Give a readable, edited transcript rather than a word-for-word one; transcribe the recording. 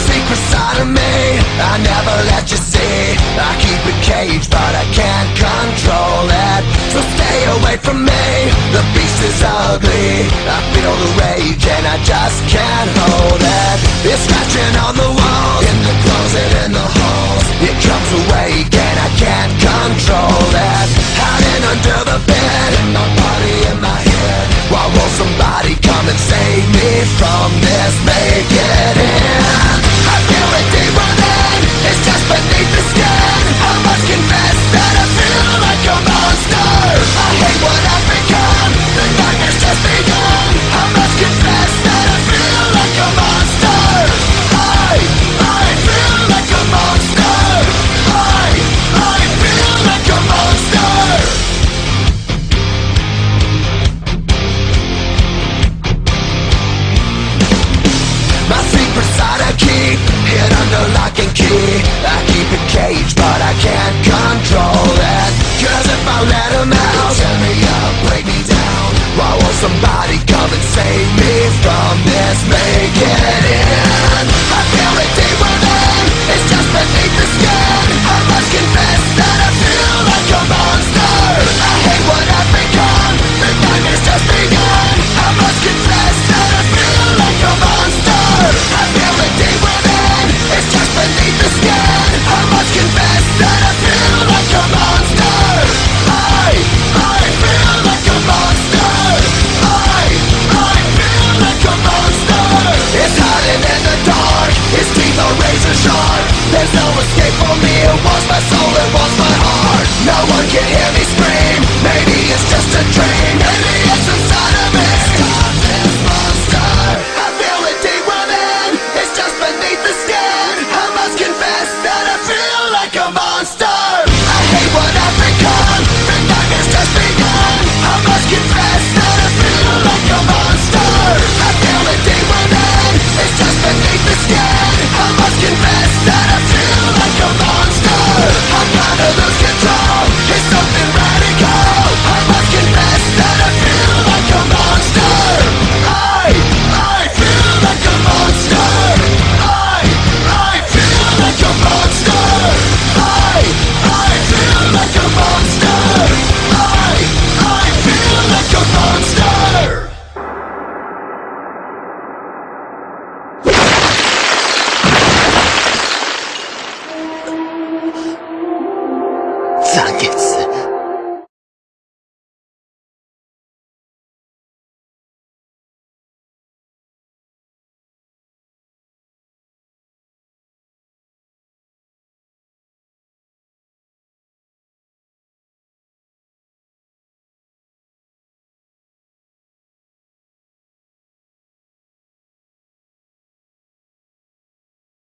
secret side of me I never let you see. I keep it caged but I can't control it. So stay away from me, the beast is ugly. I feel the rage and I just can't hold it. It's scratching on the walls, in the closet, in the halls. It comes awake and I can't control it. Hiding under the bed, in my body, in my head. Why won't somebody come and save me from this? Make it in. I feel it deep within, it's just beneath the skin. I must confess that I feel like a monster. I hate what I've become, the nightmare's just begun. I must confess that I feel like a monster. I feel like a monster. I feel like a monster. My secret side I keep hid under lock and key. I keep it caged but I can't control it. Cause if I let him out, tear me up, break me down. Why won't somebody come and save me from this? Make it in. I feel it deep within, it's just beneath the skin. I must confess that I feel like a monster. I hate what I've become, the nightmare's just begun. I must confess that I feel like a monster. I feel it deep within, it's just beneath the skin. I must confess that I feel like a monster. I feel like a monster. I feel like a monster. It's hiding in the dark, its teeth are razor sharp. There's no escape for me, it wants my soul, it wants my heart. No one can hear me scream, maybe it's just a dream. Maybe it's inside of me. Stop this monster. I feel it deep within, it's just beneath the skin. I must confess that I feel like a monster. I hate what I've become, the nightmare's just begun. I must confess that I feel like a monster. I feel it deep within, it's just beneath the skin. I must confess that I feel like a monster. I'm gonna lose control, it's something radical. I must confess that I feel like a monster. I feel like a monster. I feel like a monster. I feel like a monster. I feel like a monster. Fuck it.